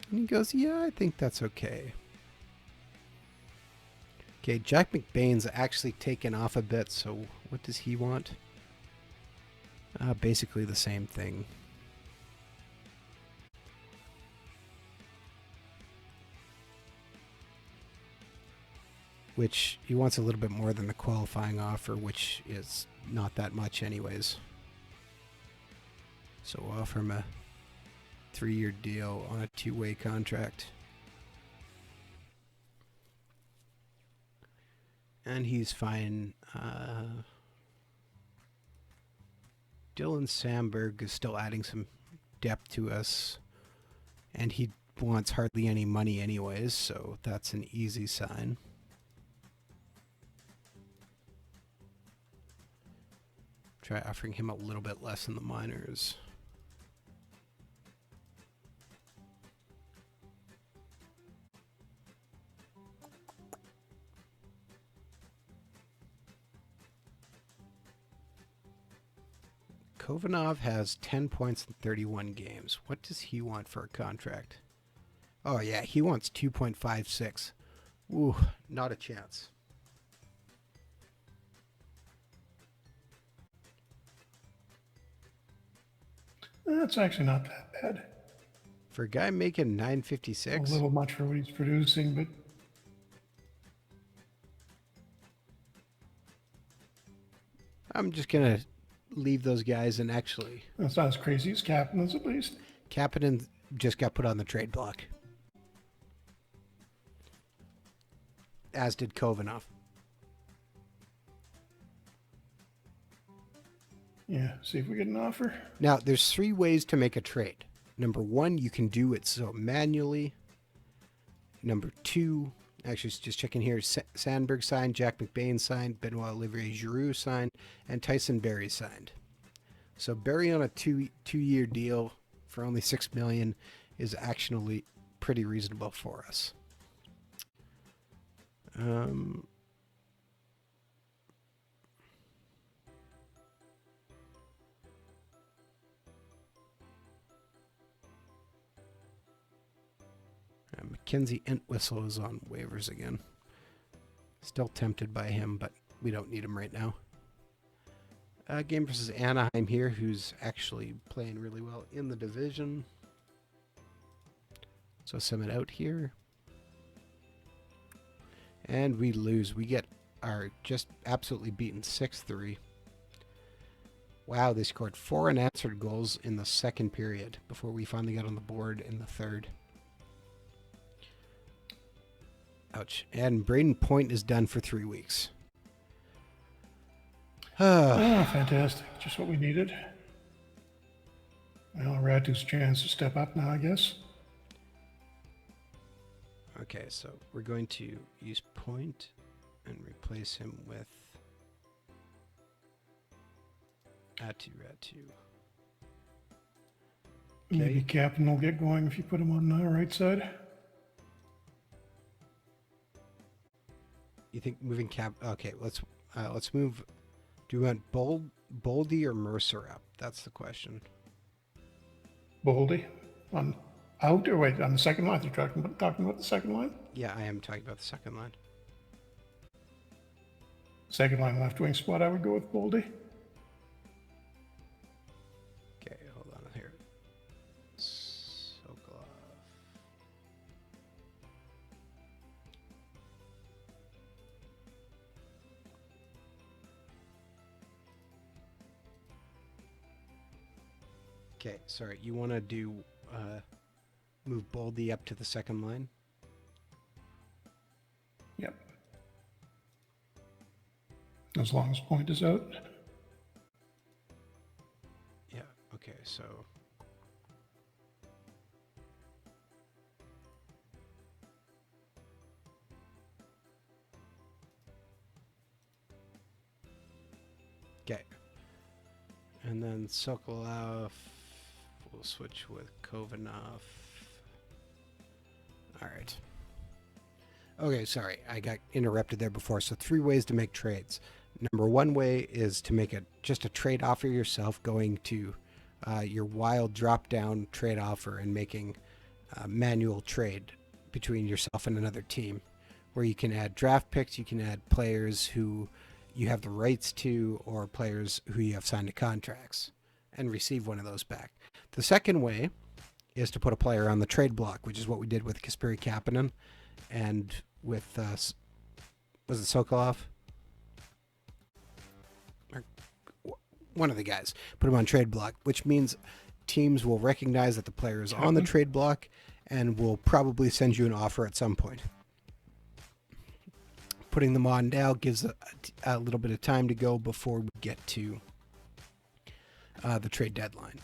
A: And he goes, yeah, I think that's okay. Okay, Jack McBain's actually taken off a bit, so what does he want? Basically the same thing. Which he wants a little bit more than the qualifying offer, which is not that much anyways. So we'll offer him a 3-year deal on a 2-way contract. And he's fine. Dylan Sandberg is still adding some depth to us. And he wants hardly any money anyways, so that's an easy sign. Try offering him a little bit less in the minors. Kovanov has 10 points in 31 games. What does he want for a contract? Oh, yeah, he wants 2.56. Ooh, not a chance.
B: That's actually not that bad.
A: For a guy making
B: A
A: $9.56,
B: little much for what he's producing, but
A: I'm just going to leave those guys and actually...
B: that's not as crazy as Kapanen's at least.
A: Kapanen just got put on the trade block. As did Kovanov.
B: Yeah, see if we get an offer.
A: Now, there's 3 ways to make a trade. Number 1, you can do it so manually. Number 2, actually just checking here, Sandberg signed, Jack McBain signed, Benoit Olivier Giroux signed, and Tyson Barrie signed. So Barrie on a 2-year deal for only $6 million is actually pretty reasonable for us. Mackenzie Entwistle is on waivers again. Still tempted by him, but we don't need him right now. Game versus Anaheim here, who's actually playing really well in the division. So send it out here. And we lose. We get our just absolutely beaten 6-3. Wow, they scored 4 unanswered goals in the second period before we finally got on the board in the third. Ouch. And Braden Point is done for 3 weeks.
B: Oh, fantastic. Just what we needed. Well, Ratu's chance to step up now, I guess.
A: Okay, so we're going to use Point and replace him with Ratu.
B: Maybe Captain will get going if you put him on the right side.
A: You think moving Cap? Okay, let's move. Do we want Boldy or Mercer up? That's the question.
B: Boldy on out or wait on the second line. You're talking about the second line.
A: Yeah, I am talking about the second line.
B: Second line left wing spot. I would go with Boldy.
A: Okay, hold on here. Okay, sorry. You want to do move Boldy up to the second line?
B: Yep. As long as point is out.
A: Yeah. Okay, so okay. And then Sokolov, we'll switch with Kovanov. All right. Okay, sorry. I got interrupted there before. So 3 ways to make trades. Number 1 way is to make just a trade offer yourself, going to your wild drop down trade offer and making a manual trade between yourself and another team, where you can add draft picks, you can add players who you have the rights to, or players who you have signed to contracts, and receive one of those back. The second way is to put a player on the trade block, which is what we did with Kasperi Kapanen and with was it Sokolov? Or one of the guys. Put him on trade block, which means teams will recognize that the player is on the trade block and will probably send you an offer at some point. Putting them on now gives a little bit of time to go before we get to the trade deadline.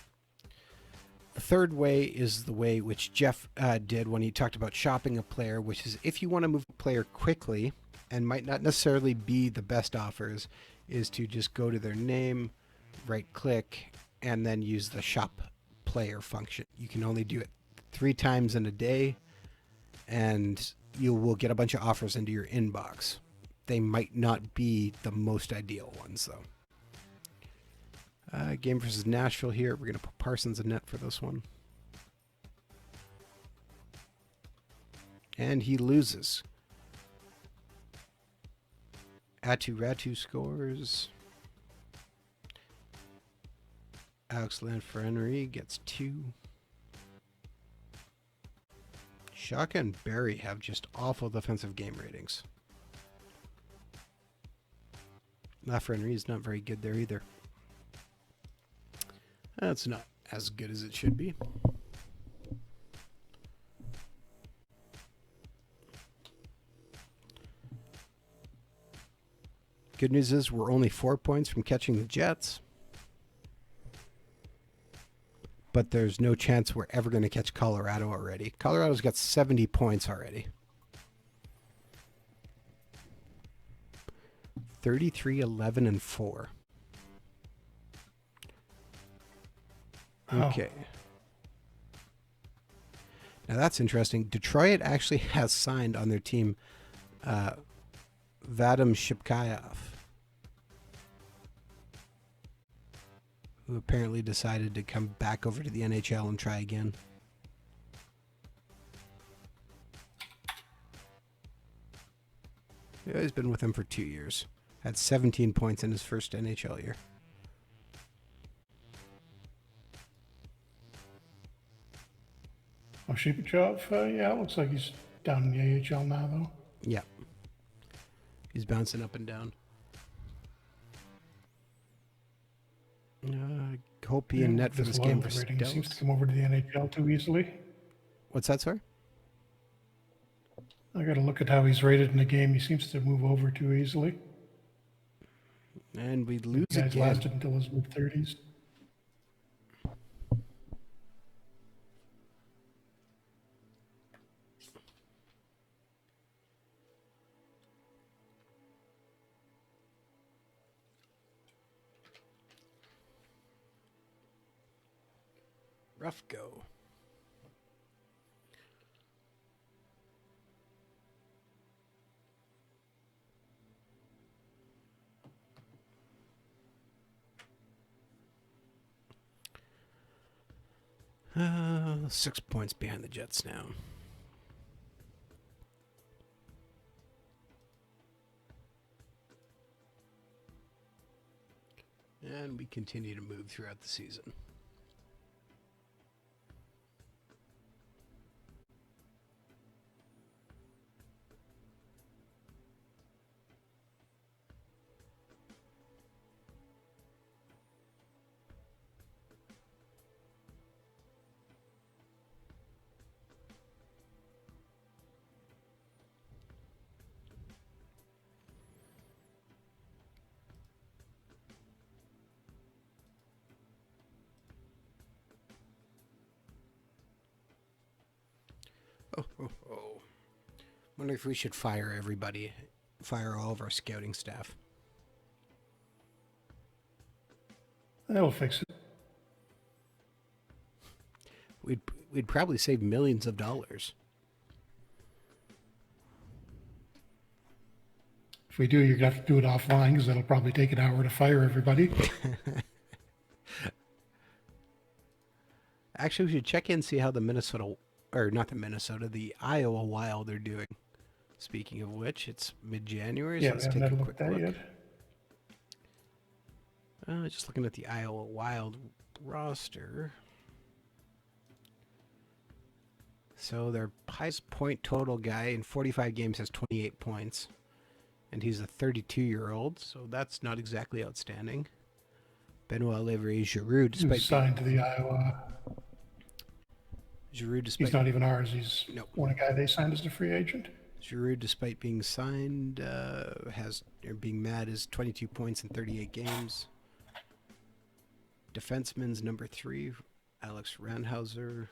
A: The third way is the way which Jeff did when he talked about shopping a player, which is if you want to move a player quickly and might not necessarily be the best offers, is to just go to their name, right click, and then use the shop player function. You can only do it 3 times in a day, and you will get a bunch of offers into your inbox. They might not be the most ideal ones, though. Game versus Nashville here. We're going to put Parsons in net for this one. And he loses. Ratu scores. Alex Lanfraneri gets 2. Shaka and Barry have just awful defensive game ratings. Lafreniere is not very good there either. That's not as good as it should be. Good news is we're only 4 points from catching the Jets. But there's no chance we're ever going to catch Colorado already. Colorado's got 70 points already. 33, 11, and 4. Okay. Now that's interesting. Detroit actually has signed on their team Vadim Shipkayev, who apparently decided to come back over to the NHL and try again. Yeah, he's been with them for 2 years. Had 17 points in his first NHL year.
B: Oh, Shipachyov, yeah, it looks like he's down in the AHL now, though.
A: Yeah. He's bouncing up and down. Hopi and net for this game for
B: He seems to come over to the NHL too easily.
A: What's that, sorry?
B: I got to look at how he's rated in the game. He seems to move over too easily.
A: And we lose
B: the guy's
A: again.
B: Lasted until his mid-30s.
A: Rough go. Uh, 6 points behind the Jets now. And we continue to move throughout the season. Oh, oh, oh. Wonder if we should fire everybody, fire all of our scouting staff.
B: That'll fix it.
A: We'd we'd probably save millions of dollars.
B: If we do, you're going to have to do it offline because that'll probably take an hour to fire everybody.
A: Actually, we should check in, see how the Minnesota, or not the Minnesota, the Iowa Wild are doing. Speaking of which, it's mid-January, so
B: Yeah,
A: let's
B: we
A: take
B: haven't
A: a
B: looked
A: quick
B: at that
A: look.
B: yet.
A: Just looking at the Iowa Wild roster. So their highest point total guy in 45 games has 28 points. And he's a 32-year-old, so that's not exactly outstanding. Benoit Levry Giroux,
B: He was signed to the Iowa.
A: Giroux,
B: He's not even ours. He's one guy they signed as a free agent.
A: Giroux, despite being signed, being mad, is 22 points in 38 games. Defenseman's number 3, Alex Randhauser.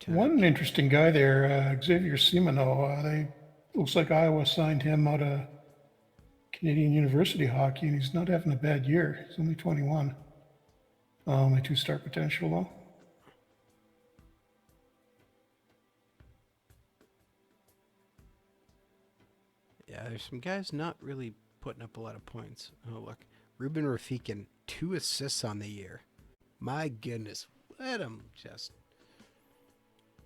B: One interesting guy there, Xavier Simoneau. Looks like Iowa signed him out of Canadian University hockey, and he's not having a bad year. He's only 21. My 2-star potential, though.
A: Yeah, there's some guys not really putting up a lot of points. Oh, look. Ruben Rafikin, 2 assists on the year. My goodness. Let him just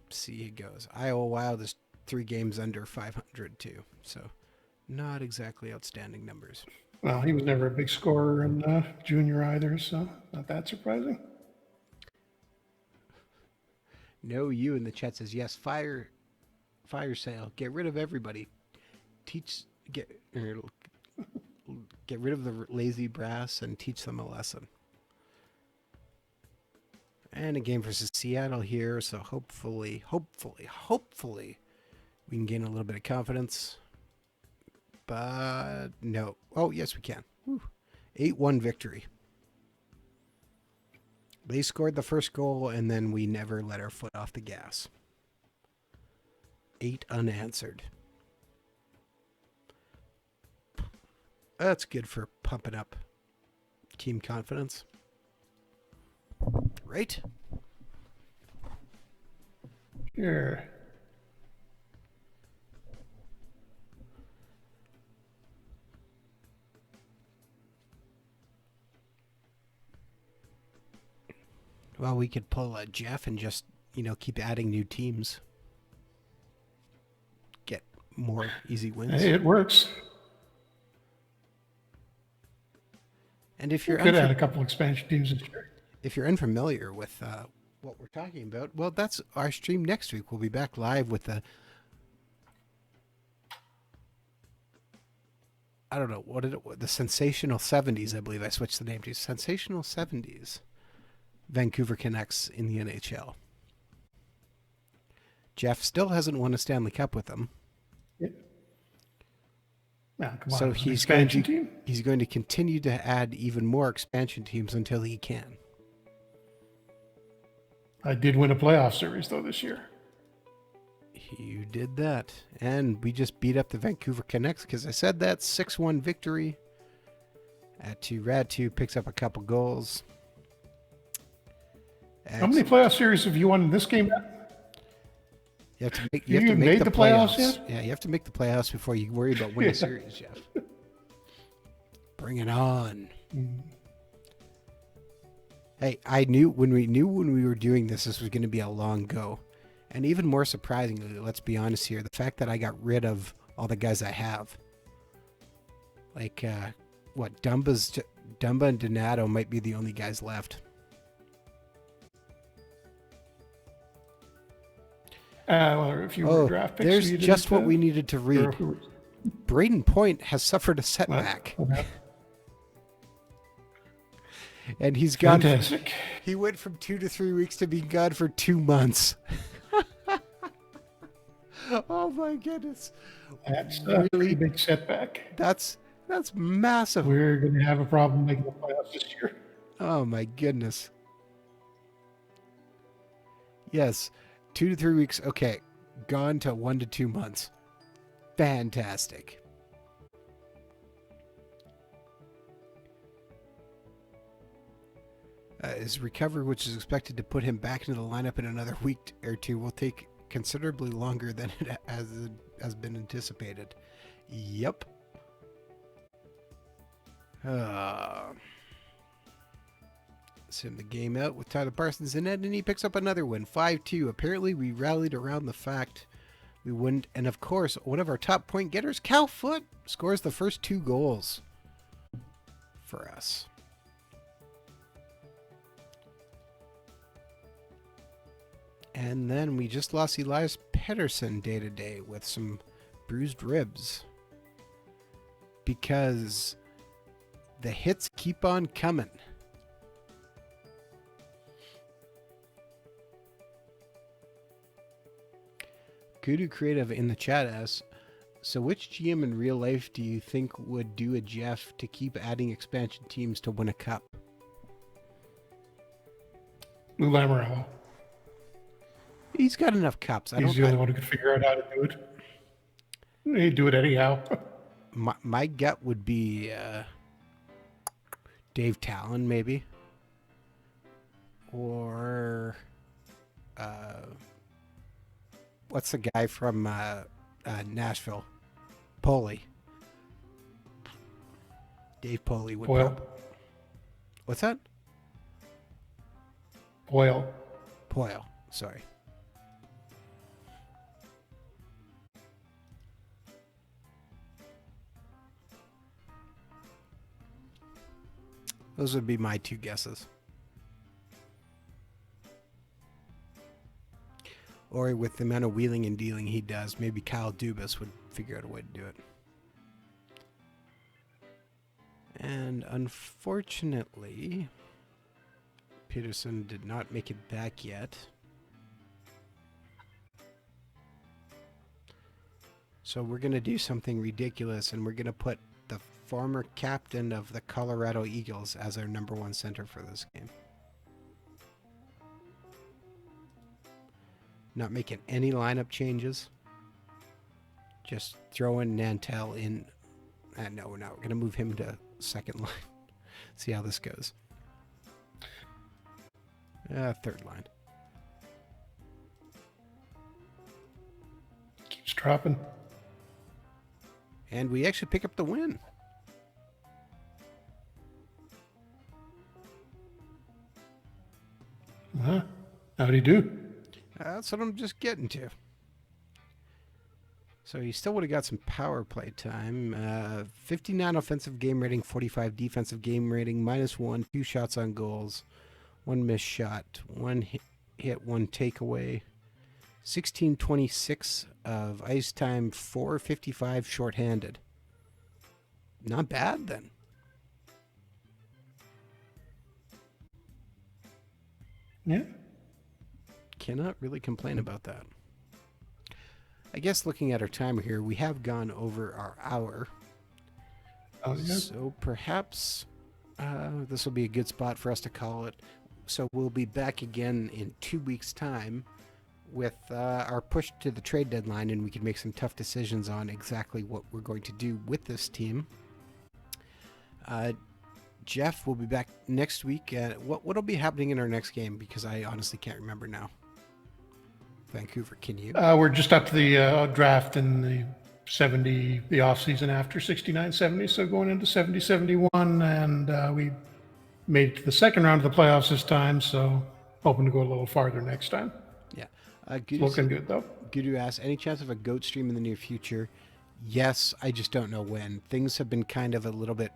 A: see it goes. Iowa Wild is 3 games under 500 too. So not exactly outstanding numbers.
B: Well, he was never a big scorer in junior either, so not that surprising.
A: No, you in the chat says yes. Fire sale. Get rid of everybody. Get rid of the lazy brass and teach them a lesson. And a game versus Seattle here, so hopefully, we can gain a little bit of confidence. But no. Oh, yes, we can. 8-1 victory. They scored the first goal, and then we never let our foot off the gas. 8 unanswered. That's good for pumping up team confidence. Right?
B: Sure.
A: Well, we could pull a Jeff and just, keep adding new teams. Get more easy wins.
B: Hey, it works.
A: And if you're
B: could add a couple expansion teams this year.
A: If you're unfamiliar with what we're talking about, well, that's our stream next week. We'll be back live with the Sensational 70s, I believe I switched the name to Sensational 70s. Vancouver Canucks in the NHL. Jeff still hasn't won a Stanley Cup with them.
B: Yeah. Well, come on,
A: so he's going to continue to add even more expansion teams until he can.
B: I did win a playoff series though this year.
A: You did that, and we just beat up the Vancouver Canucks because I said that 6-1 victory. Rad2 picks up a couple goals.
B: How many playoff series have you won in this game?
A: You have to make the playoffs. Yet? Yeah, you have to make the playoffs before you worry about winning a series, Jeff. Bring it on. Hey, I knew when we were doing this was going to be a long go. And even more surprisingly, let's be honest here, the fact that I got rid of all the guys I have. Like, Dumba and Donato might be the only guys left.
B: If you were draft picks,
A: there's just what we needed to read. Braden Point has suffered a setback. And he's gone.
B: Fantastic.
A: He went from 2 to 3 weeks to being gone for 2 months. Oh my goodness.
B: That's a really big setback.
A: That's massive.
B: We're going to have a problem making the playoffs this year.
A: Oh my goodness. Yes. 2 to 3 weeks. Okay. Gone to 1 to 2 months. Fantastic. His recovery, which is expected to put him back into the lineup in another week or two, will take considerably longer than it has been anticipated. Yep. Send the game out with Tyler Parsons in it, and he picks up another win, 5-2. Apparently, we rallied around the fact we wouldn't. And of course, one of our top point getters, Cal Foote, scores the first 2 goals for us. And then we just lost Elias Pettersson day to day with some bruised ribs. Because the hits keep on coming. Kudu Creative in the chat asks, so which GM in real life do you think would do a Jeff to keep adding expansion teams to win a cup?
B: Lou Lamoriello.
A: He's got enough cups.
B: He's the only one who could figure out how to do it. He'd do it anyhow.
A: My gut would be Dave Talon, maybe. Or what's the guy from Nashville? Poley. Dave Poley would.
B: Boyle.
A: What's that?
B: Boyle.
A: Sorry. Those would be my 2 guesses. Or with the amount of wheeling and dealing he does, maybe Kyle Dubas would figure out a way to do it. And unfortunately, Peterson did not make it back yet. So we're going to do something ridiculous, and we're going to put the former captain of the Colorado Eagles as our number 1 center for this game. Not making any lineup changes. Just throwing Nantel in. No, we're not. We're going to move him to second line. See how this goes. Third line.
B: Keeps dropping.
A: And we actually pick up the win.
B: How'd he do?
A: That's what I'm just getting to. So he still would have got some power play time. 59 offensive game rating, 45 defensive game rating, -1, 2 shots on goals, 1 missed shot, 1 hit, 1 takeaway, 1626 of ice time, 455 shorthanded. Not bad then.
B: Yeah.
A: Cannot really complain about that. I guess looking at our timer here, we have gone over our hour.
B: Oh, yeah.
A: So perhaps this will be a good spot for us to call it. So we'll be back again in 2 weeks' time with our push to the trade deadline, and we can make some tough decisions on exactly what we're going to do with this team. Jeff will be back next week. What'll be happening in our next game? Because I honestly can't remember now. Vancouver, can you?
B: We're just up to the draft in the off season after 69-70, so going into 70-71, and we made it to the second round of the playoffs this time, so hoping to go a little farther next time.
A: Yeah.
B: Looking good, though.
A: Gudu asks, any chance of a GOAT stream in the near future? Yes, I just don't know when. Things have been kind of a little bit,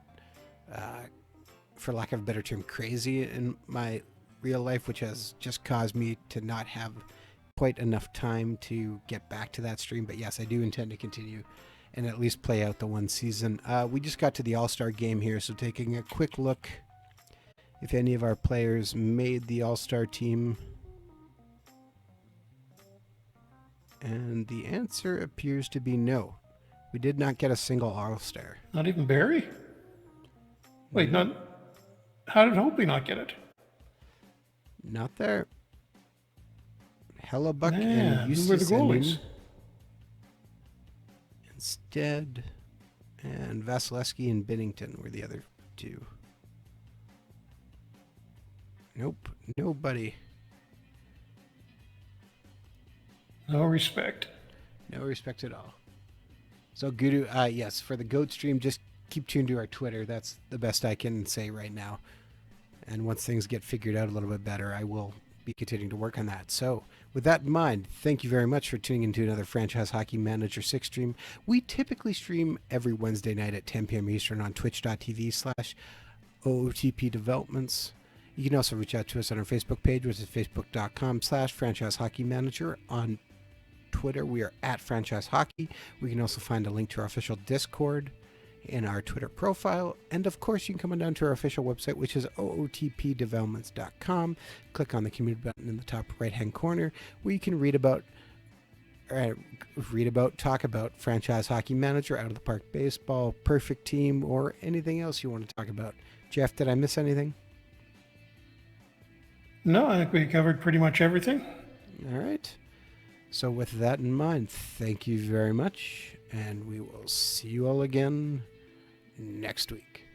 A: for lack of a better term, crazy in my real life, which has just caused me to not have quite enough time to get back to that stream. But yes, I do intend to continue and at least play out the one season. We just got to the All-Star game here, so taking a quick look if any of our players made the All-Star team. And the answer appears to be no. We did not get a single All-Star.
B: Not even Barry? Wait, not... How did Hopi not get it?
A: Not there. Hellebuck
B: Yeah,
A: and
B: who were the goalies?
A: Jussi instead. And Vasilevsky and Binnington were the other two. Nope, nobody.
B: No respect.
A: No respect at all. So Guru, yes, for the GOAT stream, just keep tuned to our Twitter. That's the best I can say right now. And once things get figured out a little bit better, I will be continuing to work on that. So with that in mind, thank you very much for tuning into another Franchise Hockey Manager 6 stream. We typically stream every Wednesday night at 10 p.m. Eastern on twitch.tv/OOTP Developments. You can also reach out to us on our Facebook page, which is facebook.com/Franchise Hockey Manager. On Twitter, we are at Franchise Hockey. We can also find a link to our official Discord in our Twitter profile. And of course, you can come on down to our official website, which is ootpdevelopments.com. Click on the community button in the top right-hand corner, where you can talk about Franchise Hockey Manager, Out of the Park Baseball, Perfect Team, or anything else you want to talk about. Jeff, did I miss anything?
B: No, I think we covered pretty much everything.
A: All right. So with that in mind, thank you very much, and we will see you all again next week.